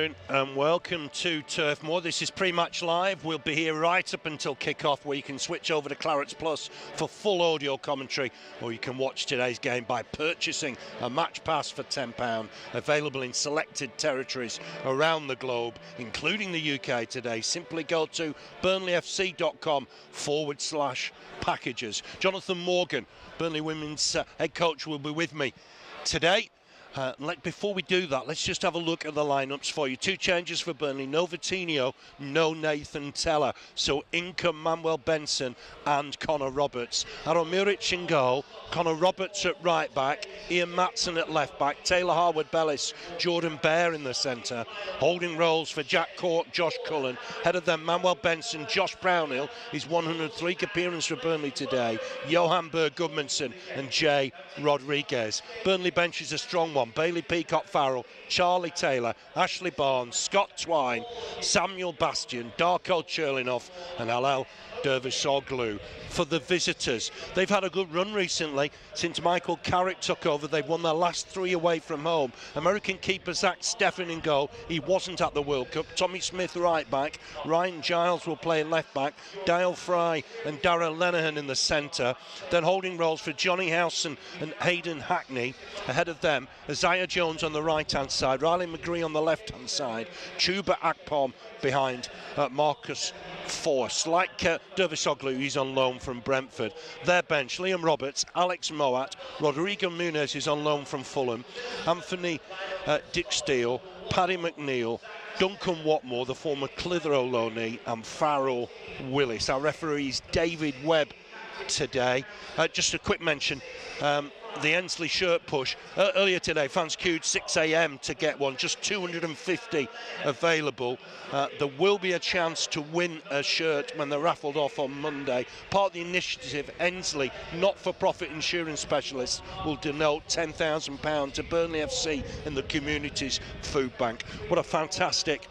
afternoon and welcome to Turf Moor. This is Prematch Live. We'll be here right up until kick-off, where you can switch over to Clarets Plus for full audio commentary, or you can watch today's game by purchasing a match pass for £10, available in selected territories around the globe, including the UK today. Simply go to burnleyfc.com/packages. Jonathan Morgan, Burnley Women's head coach, will be with me today. Before we do that, let's just have a look at the lineups for you. Two changes for Burnley: no Vitinho, no Nathan Teller. So in come Manuel Benson and Connor Roberts. Aaron Muric in goal, Connor Roberts at right back, Ian Matson at left back, Taylor Harwood-Bellis, Jordan Bear in the centre. Holding roles for Jack Cork, Josh Cullen. Head of them, Manuel Benson, Josh Brownhill, his 103rd appearance for Burnley today, Johan Berg Gudmundsson and Jay Rodriguez. Burnley bench is a strong one: Bailey Peacock-Farrell, Charlie Taylor, Ashley Barnes, Scott Twine, Samuel Bastian, Darko Cherlinov and Alel Dervisoglu. For the visitors, they've had a good run recently. Since Michael Carrick took over, they've won their last 3 away from home. American keeper Zach Steffen in goal. He wasn't at the World Cup. Tommy Smith right back, Ryan Giles will play in left back, Dale Fry and Darrell Lenihan in the centre. Then holding roles for Johnny Howson and Hayden Hackney. Ahead of them, Isaiah Jones on the right hand side, Riley McGree on the left hand side, Chuba Akpom behind Marcus Force. Like Dervisoglu, he's on loan from Brentford. Their bench: Liam Roberts, Alex Moat, Rodrigo Muniz is on loan from Fulham, Anthony Dicksteele, Paddy McNeil, Duncan Watmore, the former Clitheroe loanee, and Farrell Willis. Our referee is David Webb today. Just a quick mention, the Ensley shirt push. Earlier today, fans queued 6 a.m. to get one, just 250 available. There will be a chance to win a shirt when they're raffled off on Monday. Part of the initiative, Ensley not-for-profit insurance specialists will denote £10,000 to Burnley FC in the community's food bank. What a fantastic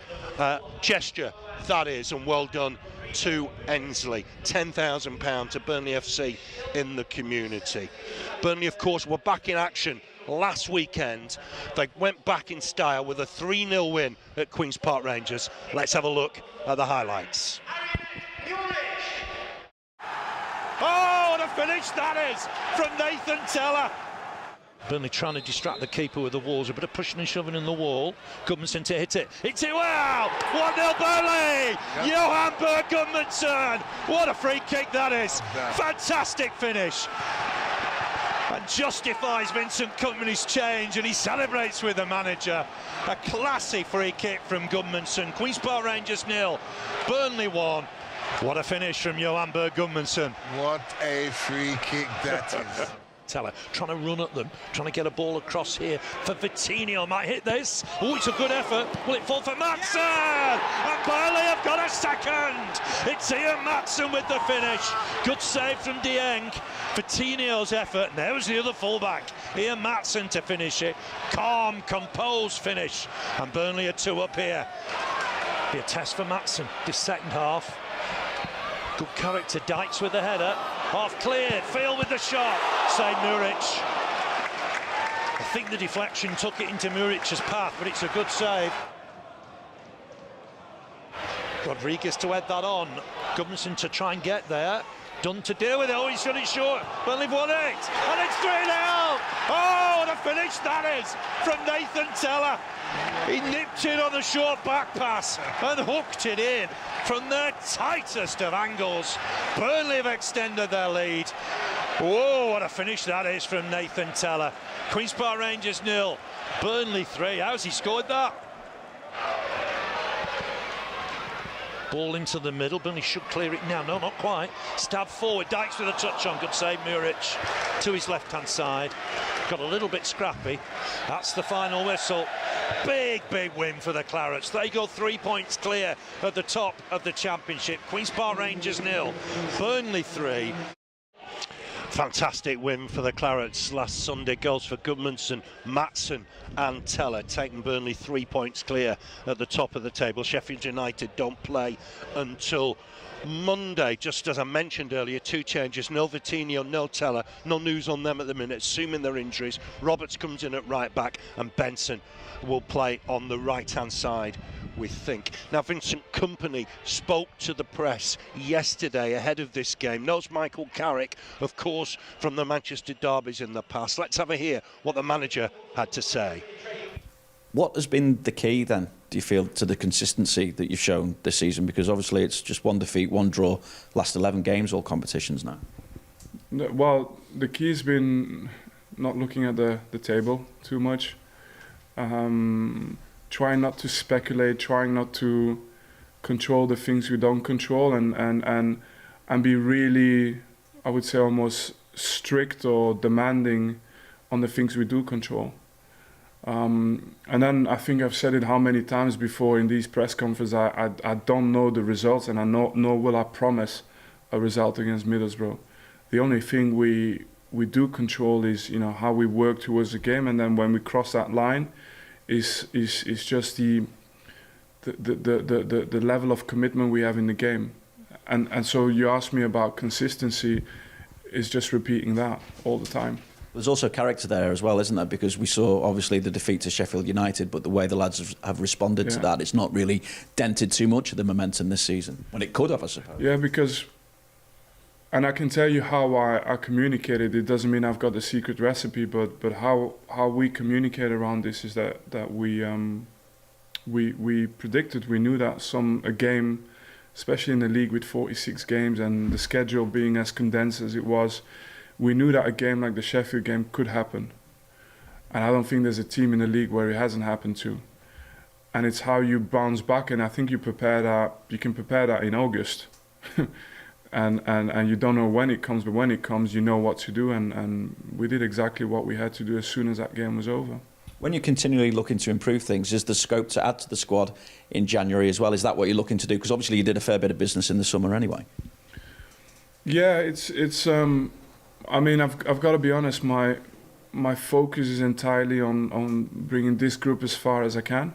gesture that is, and well done to Ensley. £10,000 to Burnley FC in the community. Burnley, of course, were back in action last weekend. They went back in style with a 3-0 win at Queen's Park Rangers. Let's have a look at the highlights. Oh, what a finish that is from Nathan Teller. Burnley trying to distract the keeper with the walls, a bit of pushing and shoving in the wall. Gudmundsson to hit it. It's it well! 1-0 Burnley! Yep. Johan Berg Gudmundsson! What a free kick that is! Yeah. Fantastic finish! And justifies Vincent Kompany's change, and he celebrates with the manager. A classy free kick from Gudmundsson. Queen's Park Rangers 0, Burnley 1. What a finish from Johan Berg Gudmundsson. What a free kick that is. Teller trying to run at them, trying to get a ball across here for Vitinho. Might hit this. Oh, it's a good effort. Will it fall for Matson? And Burnley have got a second. It's Ian Matson with the finish. Good save from Dieng. Vitinho's effort. And there was the other fullback, Ian Matson, to finish it. Calm, composed finish. And Burnley are 2 up here. Be a test for Matson this second half. Good character, Dykes with the header. Half cleared, Field with the shot. Save Muric. I think the deflection took it into Muric's path, but it's a good save. Rodriguez to head that on. Gudmundsson to try and get there. Dunn to deal with it. Oh, he's shot it short. Burnley won it. And it's 3-0. Oh, what a finish that is from Nathan Teller. He nipped it on the short back pass and hooked it in from their tightest of angles. Burnley have extended their lead. Whoa, what a finish that is from Nathan Teller. Queen's Park Rangers 0, Burnley 3. How's he scored that? Ball into the middle. Burnley should clear it now. No, not quite. Stab forward. Dykes with a touch on. Good save, Muric to his left-hand side. Got a little bit scrappy. That's the final whistle. Big, big win for the Clarets. They go 3 points clear at the top of the Championship. Queen's Park Rangers 0, Burnley 3. Fantastic win for the Clarets last Sunday. Goals for Goodmanson, Matson and Teller, taking Burnley 3 points clear at the top of the table. Sheffield United don't play until Monday. Just as I mentioned earlier, 2 changes: no Vitinho, no Teller. No news on them at the minute, assuming their injuries. Roberts comes in at right back and Benson will play on the right hand side, we think. Now, Vincent Kompany spoke to the press yesterday ahead of this game. Knows Michael Carrick, of course, from the Manchester derbies in the past. Let's have a hear what the manager had to say. What has been the key then, do you feel, to the consistency that you've shown this season? Because obviously it's just 1 defeat, 1 draw, last 11 games, all competitions now. Well, the key has been not looking at the table too much. Trying not to speculate, trying not to control the things we don't control, and be really, I would say, almost strict or demanding on the things we do control. And then I think I've said it how many times before in these press conferences, I don't know the results, and nor will I promise a result against Middlesbrough. The only thing we do control is, you know, how we work towards the game, and then when we cross that line, is just the level of commitment we have in the game. And so you asked me about consistency, is just repeating that all the time. There's also character there as well, isn't there? Because we saw obviously the defeat to Sheffield United, but the way the lads have responded to that, it's not really dented too much of the momentum this season, when it could have, I suppose. Yeah, because, and I can tell you how I communicated. It doesn't mean I've got the secret recipe, but how we communicate around this is that we predicted, we knew that a game, especially in the league with 46 games and the schedule being as condensed as it was, we knew that a game like the Sheffield game could happen. And I don't think there's a team in the league where it hasn't happened to. And it's how you bounce back, and I think you can prepare that in August. And you don't know when it comes, but when it comes, you know what to do, and we did exactly what we had to do as soon as that game was over. When you're continually looking to improve things, is there scope to add to the squad in January as well? Is that what you're looking to do? Because obviously you did a fair bit of business in the summer anyway. Yeah, it's. I mean, I've got to be honest. My focus is entirely on bringing this group as far as I can.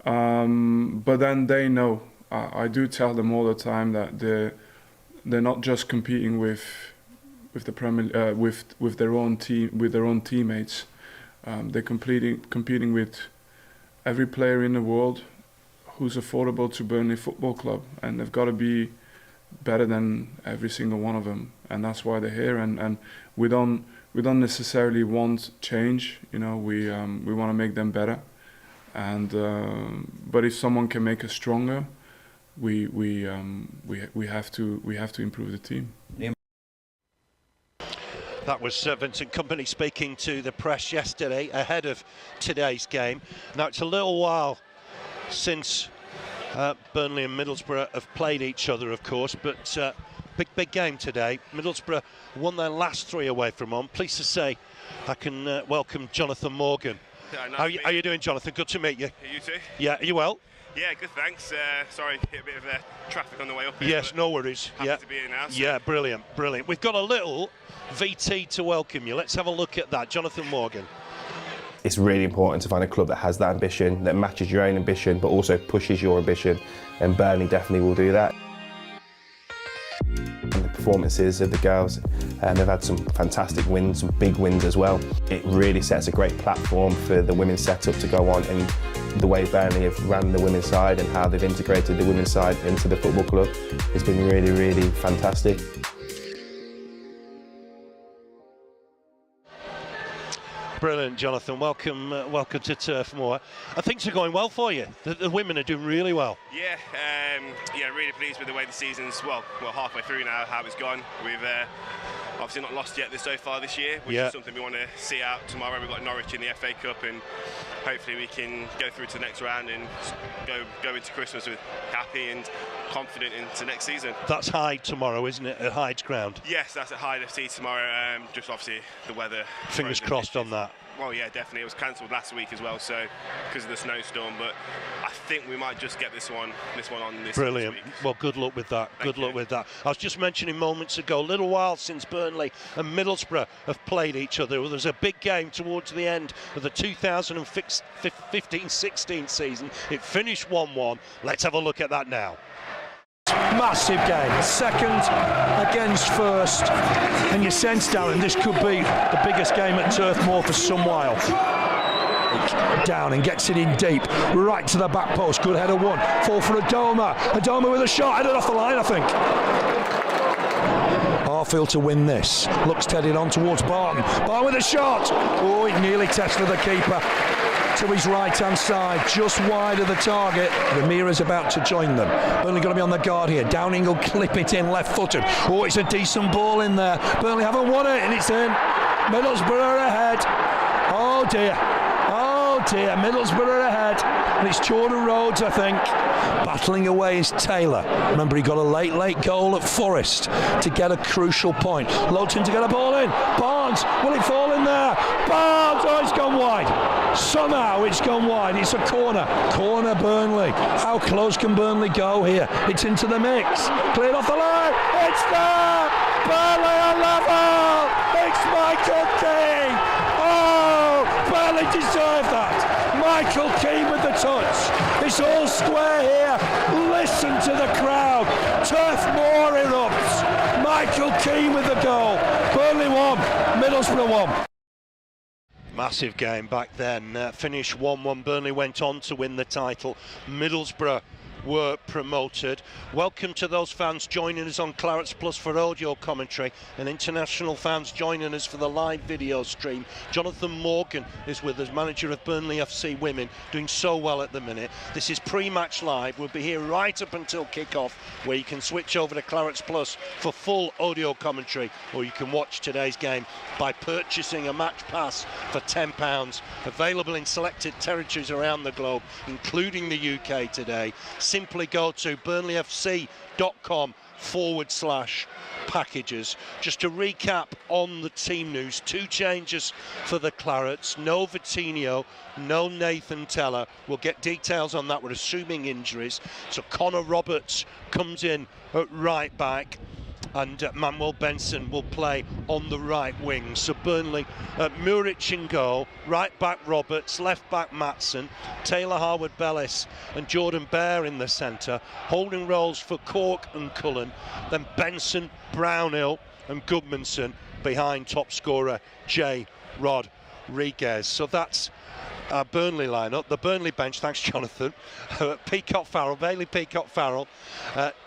But then they know. I do tell them all the time that they're not just competing with the Premier, with their own team, with their own teammates. They're competing with every player in the world who's affordable to Burnley Football Club, and they've got to be better than every single one of them, and that's why they're here. And we don't necessarily want change. You know, we want to make them better, and but if someone can make us stronger, we have to improve the team. That was Vincent Kompany speaking to the press yesterday ahead of today's game. Now, it's a little while since Burnley and Middlesbrough have played each other, of course, but big game today. Middlesbrough won their last 3 away from home. Pleased to say I can welcome Jonathan Morgan. Yeah, nice how are you doing, Jonathan? Good to meet you. You too? Yeah, are you well? Yeah, good, thanks. Sorry, hit a bit of traffic on the way up here. Yes, no worries. Happy to be here now. So. Yeah, brilliant. We've got a little VT to welcome you. Let's have a look at that. Jonathan Morgan. It's really important to find a club that has that ambition, that matches your own ambition, but also pushes your ambition, and Burnley definitely will do that. And the performances of the girls, and they've had some fantastic wins, some big wins as well. It really sets a great platform for the women's setup to go on, and the way Burnley have ran the women's side and how they've integrated the women's side into the football club has been really, really fantastic. Brilliant, Jonathan. Welcome to Turf Moor. Things are going well for you. The women are doing really well. Yeah, really pleased with the way the season's well halfway through now. How it's gone. We've obviously not lost yet so far this year, which is something we want to see out tomorrow. We've got Norwich in the FA Cup, and hopefully we can go through to the next round and go into Christmas with happy and confident into next season. That's Hyde tomorrow, isn't it? At Hyde's ground. Yes, that's at Hyde FC tomorrow. Just obviously the weather. Fingers crossed on that. Well, yeah, definitely. It was cancelled last week as well, so because of the snowstorm. But I think we might just get this one on this. Brilliant. This week. Well, good luck with that. Thank you. Luck with that. I was just mentioning moments ago, a little while since Burnley and Middlesbrough have played each other. Well, there's a big game towards the end of the 2015-16 season. It finished 1-1. Let's have a look at that now. Massive game, second against first, and you sense, Darren, this could be the biggest game at Turf Moor for some while. Down and gets it in deep, right to the back post, good header one, fall for Adoma with a shot, headed off the line I think. Harfield to win this, looks headed on towards Barton with a shot, oh it nearly tested the keeper. To his right-hand side, just wide of the target. Ramira's about to join them. Burnley got to be on the guard here. Downing will clip it in left-footed. Oh, it's a decent ball in there. Burnley haven't won it, and it's in. Middlesbrough are ahead. Oh dear. Middlesbrough are ahead. And it's Jordan Rhodes, I think. Battling away is Taylor. Remember, he got a late goal at Forest to get a crucial point. Lowton to get a ball in. Barnes, will it fall in there? Barnes, oh, it's gone wide. Somehow it's gone wide. It's a corner. Corner Burnley. How close can Burnley go here? It's into the mix. Cleared off the line. It's there. Burnley are level. It's Michael Keane. Oh, Burnley deserve that. Michael Keane with the touch. It's all square here. Listen to the crowd. Turf Moor erupts. Michael Keane with the goal. Burnley won. Middlesbrough won. Massive game back then. Finished 1-1. Burnley went on to win the title. Middlesbrough were promoted. Welcome to those fans joining us on Clarets Plus for audio commentary, and international fans joining us for the live video stream. Jonathan Morgan is with us, manager of Burnley FC Women, doing so well at the minute. This is pre-match live. We'll be here right up until kick-off, where you can switch over to Clarets Plus for full audio commentary, or you can watch today's game by purchasing a match pass for £10, available in selected territories around the globe, including the UK today. Simply go to burnleyfc.com/packages. Just to recap on the team news, 2 changes for the Clarets. No Vitinho, no Nathan Teller. We'll get details on that. We're assuming injuries. So Connor Roberts comes in at right back, and Manuel Benson will play on the right wing. So Burnley, Muric in goal, right back Roberts, left back Matson, Taylor Harwood-Bellis and Jordan Bear in the centre, holding roles for Cork and Cullen, then Benson, Brownhill and Goodmanson behind top scorer J. Rodriguez. So that's our Burnley lineup. The Burnley bench, thanks Jonathan. Peacock Farrell, Bailey Peacock Farrell,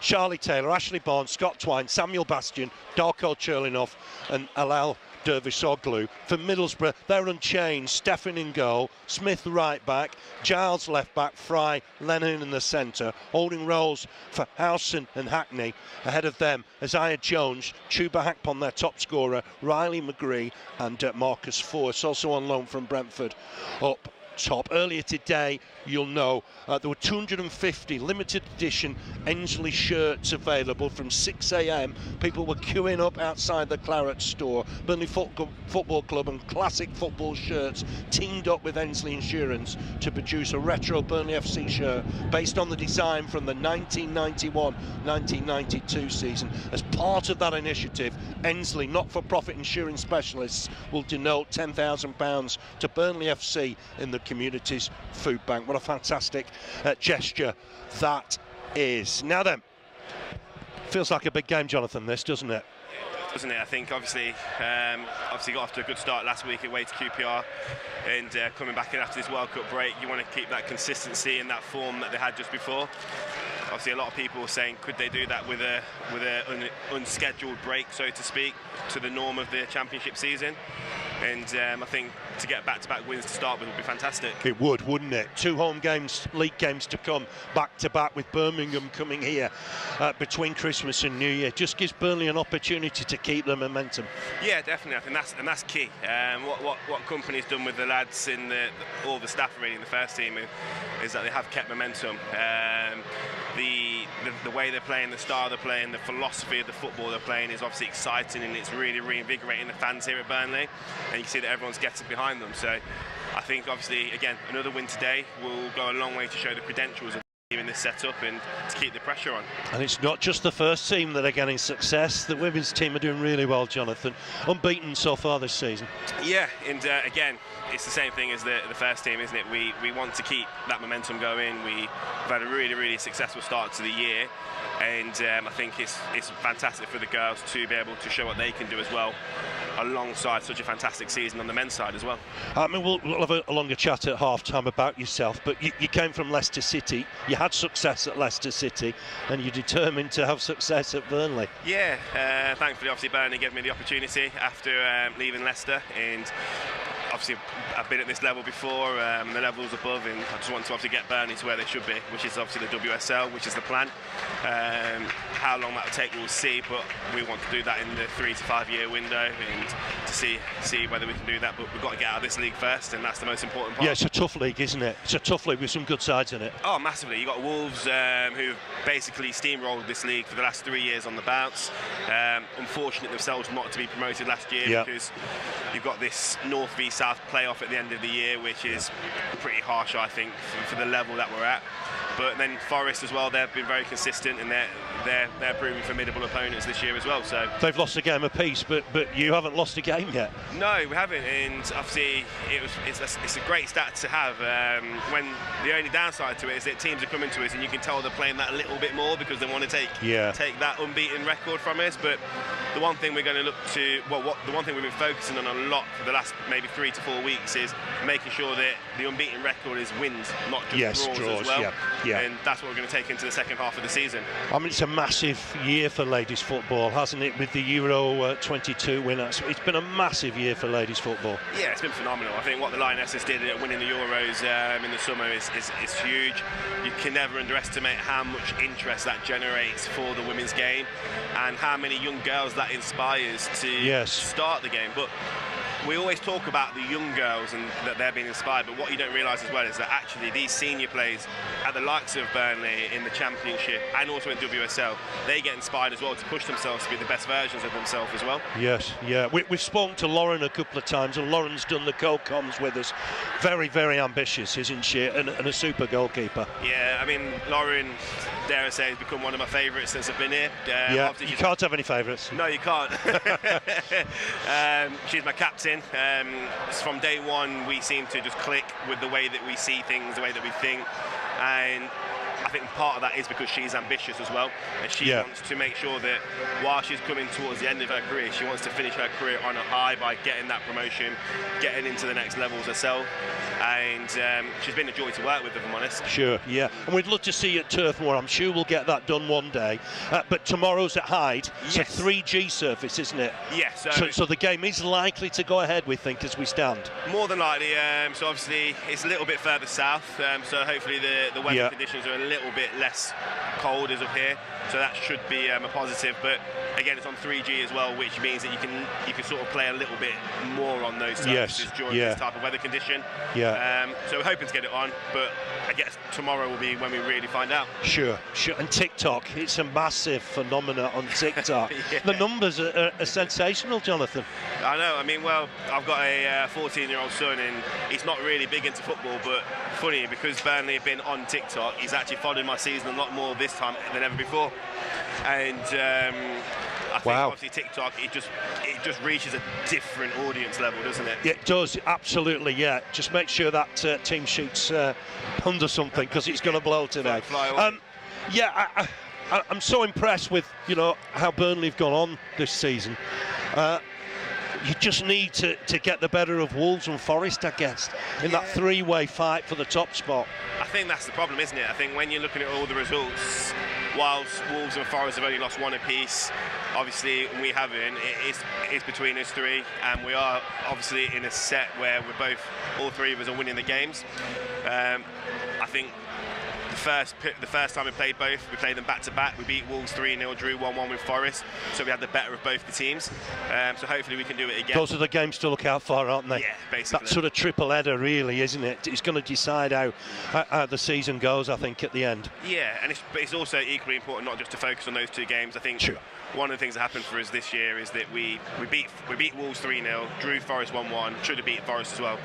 Charlie Taylor, Ashley Barnes, Scott Twine, Samuel Bastian, Darko Cherlinov and Alal Dervisoglu. For Middlesbrough, they're unchanged. Stefan in goal, Smith right back, Giles left back, Fry, Lennon in the centre, holding roles for Howson and Hackney. Ahead of them, Isaiah Jones, Chuba Hakpon, their top scorer, Riley McGree and Marcus Force, also on loan from Brentford, up top. Earlier today, you'll know, there were 250 limited edition Ensley shirts available from 6 a.m. People were queuing up outside the Claret store. Burnley Football Club and Classic Football Shirts teamed up with Ensley Insurance to produce a retro Burnley FC shirt based on the design from the 1991-1992 season. As part of that initiative, Ensley not-for-profit insurance specialists will denote £10,000 to Burnley FC in the community's food bank. What a fantastic gesture that is. Now then, feels like a big game, Jonathan, this, doesn't it? Doesn't it? I think obviously got off to a good start last week away to QPR, and coming back in after this World Cup break, you want to keep that consistency and that form that they had just before. Obviously, a lot of people were saying, could they do that with a unscheduled break, so to speak, to the norm of the Championship season? And I think to get back-to-back wins to start with would be fantastic. It would, wouldn't it? 2 home games, league games to come, back-to-back, with Birmingham coming here between Christmas and New Year. Just gives Burnley an opportunity to keep the momentum. Yeah, definitely. I think that's key. What Kompany's done with the lads in all the staff really in the first team is that they have kept momentum. The the way they're playing, the style they're playing, the philosophy of the football they're playing is obviously exciting, and it's really reinvigorating the fans here at Burnley, and you see that everyone's getting behind them. So I think obviously, again, another win today will go a long way to show the credentials of the team in this setup and to keep the pressure on. And it's not just the first team that are getting success. The women's team are doing really well, Jonathan. Unbeaten so far this season. Yeah, and again, it's the same thing as the first team, isn't it? We want to keep that momentum going. We've had a really successful start to the year, and I think it's fantastic for the girls to be able to show what they can do as well, alongside such a fantastic season on the men's side as well. I mean, we'll have a longer chat at half-time about yourself, but you came from Leicester City, you had success at Leicester City, and you're determined to have success at Burnley. Yeah, thankfully, obviously, Burnley gave me the opportunity after leaving Leicester, and obviously I've been at this level before, the levels above, and I just want to obviously get Burnley to where they should be, which is obviously the WSL, which is the plan. How long that will take, we'll see, but we want to do that in the 3 to 5 year window, and to see whether we can do that. But we've got to get out of this league first, and that's the most important part. Yeah, it's a tough league, isn't it? It's a tough league with some good sides in it. Oh, massively. You've got Wolves, who've basically steamrolled this league for the last 3 years on the bounce. Unfortunate themselves not to be promoted last year, because you've got this North v South playoff at the end of the year, which is pretty harsh, I think, for the level that we're at. But then Forest as well, they've been very consistent, and they're proving formidable opponents this year as well. So they've lost a game apiece, but you haven't lost a game yet. No, we haven't, and obviously it's a great stat to have. When the only downside to it is that teams are coming to us, and you can tell they're playing that a little bit more because they want to take that unbeaten record from us. But the one thing we're going to look to, the one thing we've been focusing on a lot for the last maybe 3 to 4 weeks is making sure that the unbeaten record is wins, not just draws as well. And that's what we're going to take into the second half of the season. I mean, it's a massive year for ladies football, hasn't it, with the Euro 22 winners? It's been a massive year for ladies football. Yeah, it's been phenomenal. I think what the Lionesses did winning the Euros in the summer is huge. You can never underestimate how much interest that generates for the women's game, and how many young girls that inspires to start the game. But we always talk about the young girls and that they're being inspired, but what you don't realise as well is that actually these senior players at the likes of Burnley in the Championship and also in WSL, they get inspired as well to push themselves to be the best versions of themselves as well. Yes, yeah. We've spoken to Lauren a couple of times, and Lauren's done the co-coms with us. Very ambitious, isn't she? And a super goalkeeper. Yeah, I mean, Lauren, dare I say, has become one of my favourites since I've been here. You can't have any favourites. No, you can't. She's my captain. From day one, we seem to just click with the way that we see things, the way that we think, and I think part of that is because she's ambitious as well, and she wants to make sure that while she's coming towards the end of her career, she wants to finish her career on a high by getting that promotion, getting into the next levels herself, and she's been a joy to work with, if I'm honest. Sure, yeah, and we'd love to see you at Turf Moor. I'm sure we'll get that done one day, but tomorrow's at Hyde. It's a 3G surface, isn't it? Yes. So the game is likely to go ahead, we think, as we stand. More than likely. So obviously it's a little bit further south, so hopefully the weather conditions are a little bit less cold as up here, so that should be a positive. But again, it's on 3G as well, which means that you can sort of play a little bit more on those surfaces during this type of weather condition. So we're hoping to get it on, but I guess tomorrow will be when we really find out. Sure. And TikTok, it's a massive phenomenon on TikTok. The numbers are sensational, Jonathan. I know. I mean, well, I've got a 14-year-old son, and he's not really big into football, but funny, because Burnley have been on TikTok, he's actually followed my season a lot more this time than ever before. And I think obviously TikTok, it just reaches a different audience level, doesn't it? Yeah, it does, absolutely, yeah. Just make sure that team shoots under something, because it's going to blow today. I'm so impressed with, how Burnley have gone on this season. You just need to get the better of Wolves and Forest, I guess, in that three-way fight for the top spot. I think that's the problem, isn't it? I think when you're looking at all the results, whilst Wolves and Forest have only lost one apiece, obviously we haven't. It's between us three, and we are obviously in a set where all three of us are winning the games. I think the the first time we played both, we played them back to back. We beat Wolves 3-0, drew 1-1 with Forest, so we had the better of both the teams. So hopefully we can do it again. Those are the games to look out for, aren't they? Yeah, basically. That sort of triple header, really, isn't it? It's going to decide how the season goes, I think, at the end. Yeah, and it's also equally important not just to focus on those two games. I think one of the things that happened for us this year is that we beat Wolves 3-0, drew Forest 1-1, should have beat Forest as well,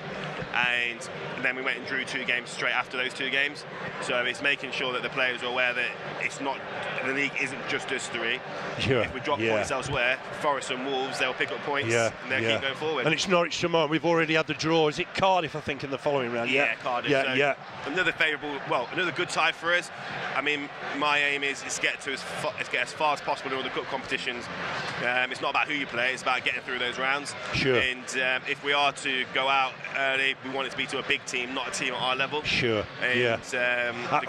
and then we went and drew 2 games straight after those 2 games. So it's making sure that the players are aware that it's not, the league isn't just us 3. If we drop points elsewhere, Forest and Wolves, they'll pick up points and they'll keep going forward. And it's Norwich tomorrow. We've already had the draw. Is it Cardiff, I think, in the following round? Yeah, Cardiff. So another good side for us. I mean, my aim is to get as far as possible in all the cup competitions. It's not about who you play, it's about getting through those rounds. And if we are to go out early, we want it to be to a big team, not a team at our level.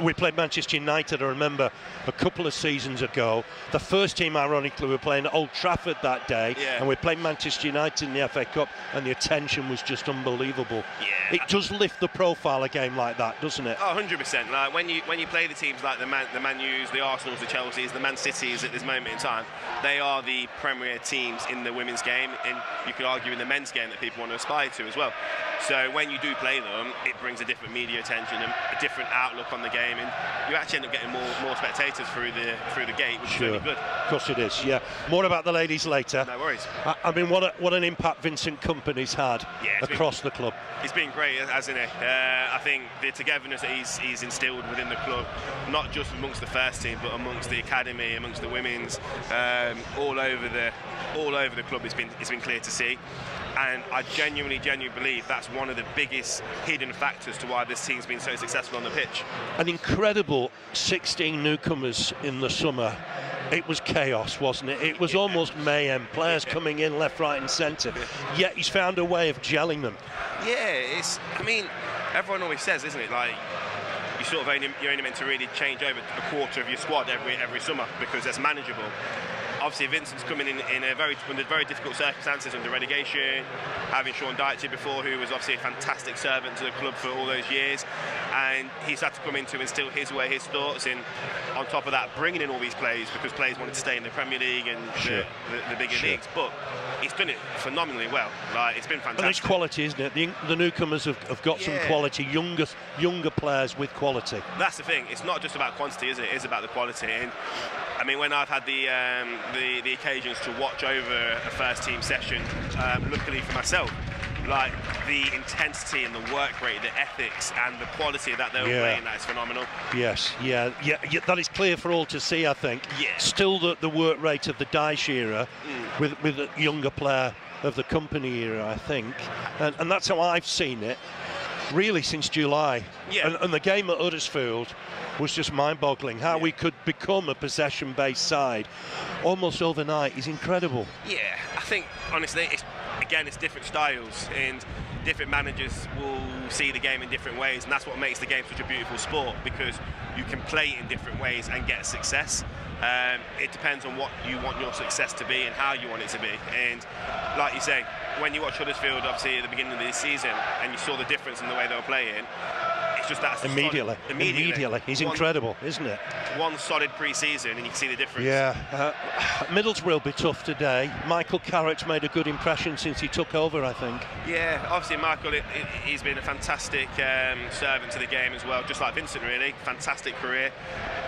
We played Manchester United, I remember, a couple of seasons ago. The first team, ironically, we were playing at Old Trafford that day, and we played Manchester United in the FA Cup, and the attention was just unbelievable. It does lift the profile a game like that, doesn't it? Oh, 100%. Like when you play the teams like the Man U's, the Arsenals, the Chelseas, the Man Cities at this moment in time, they are the premier teams in the women's game, and you could argue in the men's game that people want to aspire to as well. So when you do play them, it brings a different media attention and a different outlook on the game, and you actually end up getting more spectators through the gate, which is really good. Of course it is. Yeah. More about the ladies later. No worries. I mean, what an impact Vincent Kompany's had across the club. It's been great, hasn't it? I think the togetherness that he's instilled within the club, not just amongst the first team, but amongst the academy, amongst the women's, all over the club, it's been clear to see. And I genuinely believe that's one of the biggest hidden factors to why this team's been so successful on the pitch. An incredible 16 newcomers in the summer. It was chaos, wasn't it? It was almost mayhem. Players coming in left, right and centre. Yet he's found a way of gelling them. Yeah, I mean, everyone always says, isn't it, like, you're only meant to really change over a quarter of your squad every summer because that's manageable. Obviously, Vincent's coming in under very difficult circumstances, under relegation, having Sean Dyche before, who was obviously a fantastic servant to the club for all those years, and he's had to come in to instill his way, his thoughts, and on top of that, bringing in all these players because players wanted to stay in the Premier League and the bigger leagues. But he's done it phenomenally well. Like, it's been fantastic. And it's quality, isn't it? The newcomers have got some quality, younger players with quality. That's the thing. It's not just about quantity, is it? It is about the quality. And I mean, when I've had the occasions to watch over a first team session, luckily for myself, like the intensity and the work rate, the ethics and the quality that they were playing, that is phenomenal. Yes, that is clear for all to see, I think. Still the work rate of the Dyche era with a younger player of the Kompany era, I think, and that's how I've seen it really since July. And the game at Huddersfield was just mind-boggling. How we could become a possession-based side almost overnight is incredible. I think honestly it's different styles, and different managers will see the game in different ways, and that's what makes the game such a beautiful sport, because you can play it in different ways and get success. It depends on what you want your success to be and how you want it to be. And like you say, when you watch Huddersfield obviously at the beginning of this season and you saw the difference in the way they were playing, it's just that immediately. He's incredible, isn't it? One solid pre-season and you can see the difference. Middlesbrough will be tough today. Michael Clarets made a good impression since he took over, I think. Obviously Michael, he's been a fantastic servant to the game as well, just like Vincent really. Fantastic career.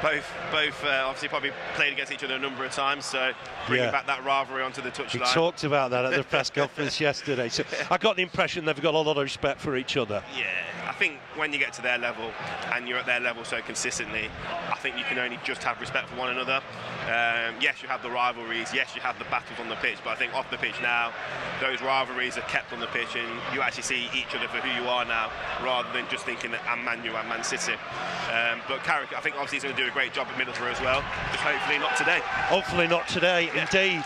Both obviously probably played against each other a number of times, so bringing back that rivalry onto the touchline. We talked about that at the press conference yesterday. So I got the impression they've got a lot of respect for each other. I think when you get to their level and you're at their level so consistently, I think you can only just have respect for one another. Yes, you have the rivalries, yes, you have the battles on the pitch, but I think off the pitch now, those rivalries are kept on the pitch and you actually see each other for who you are now, rather than just thinking that I'm Man U, I'm Man City. But Carrick, I think obviously he's going to do a great job at Middlesbrough as well, just hopefully not today. Hopefully not today, indeed.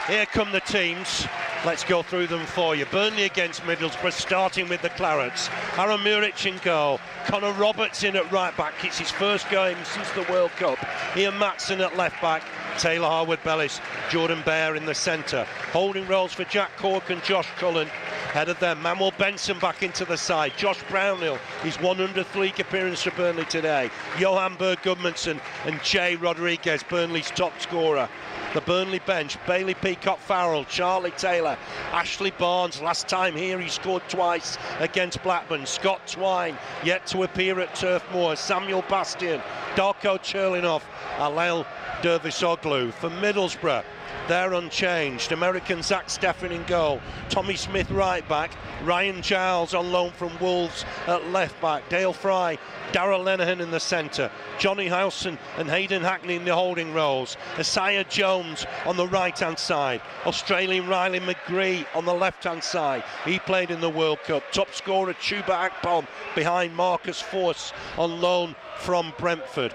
Here come the teams. Let's go through them for you. Burnley against Middlesbrough, starting with the Clarets. Aaron Muric in goal. Connor Roberts in at right back. It's his first game since the World Cup. Ian Matson at left back. Taylor Harwood-Bellis, Jordan Baer in the centre. Holding roles for Jack Cork and Josh Cullen. Ahead of them, Manuel Benson back into the side. Josh Brownhill, his 100th league appearance for Burnley today. Johan Berg Gudmundsson and Jay Rodriguez, Burnley's top scorer. The Burnley bench, Bailey Peacock-Farrell, Charlie Taylor, Ashley Barnes, last time here he scored twice against Blackburn. Scott Twine, yet to appear at Turf Moor. Samuel Bastian, Darko Cherlinov, Alel Dervisoglu. For Middlesbrough, they're unchanged. American Zach Steffen in goal. Tommy Smith right back. Ryan Giles on loan from Wolves at left back. Dale Fry, Darrell Lenihan in the centre. Johnny Howson and Hayden Hackney in the holding roles. Isaiah Jones on the right hand side. Australian Riley McGree on the left hand side. He played in the World Cup. Top scorer Chuba Akpom behind Marcus Force on loan from Brentford.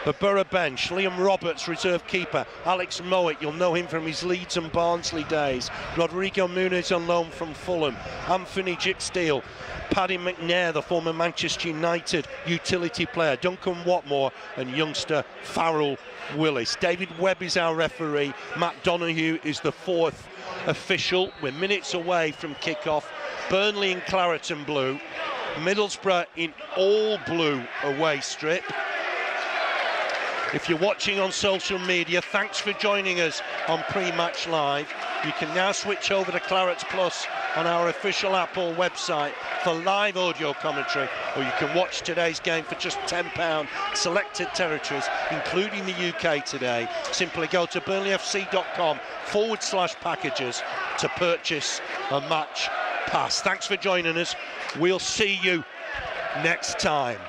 The Borough bench, Liam Roberts, reserve keeper. Alex Mowat, you'll know him from his Leeds and Barnsley days. Rodrigo Muniz on loan from Fulham. Anthony Jicksteel. Paddy McNair, the former Manchester United utility player. Duncan Watmore and youngster Farrell Willis. David Webb is our referee. Matt Donoghue is the fourth official. We're minutes away from kick-off. Burnley in claret and blue. Middlesbrough in all blue away strip. If you're watching on social media, thanks for joining us on Prematch Live. You can now switch over to Clarets Plus on our official app or website for live audio commentary, or you can watch today's game for just £10, selected territories, including the UK today. Simply go to burnleyfc.com/packages to purchase a match pass. Thanks for joining us. We'll see you next time.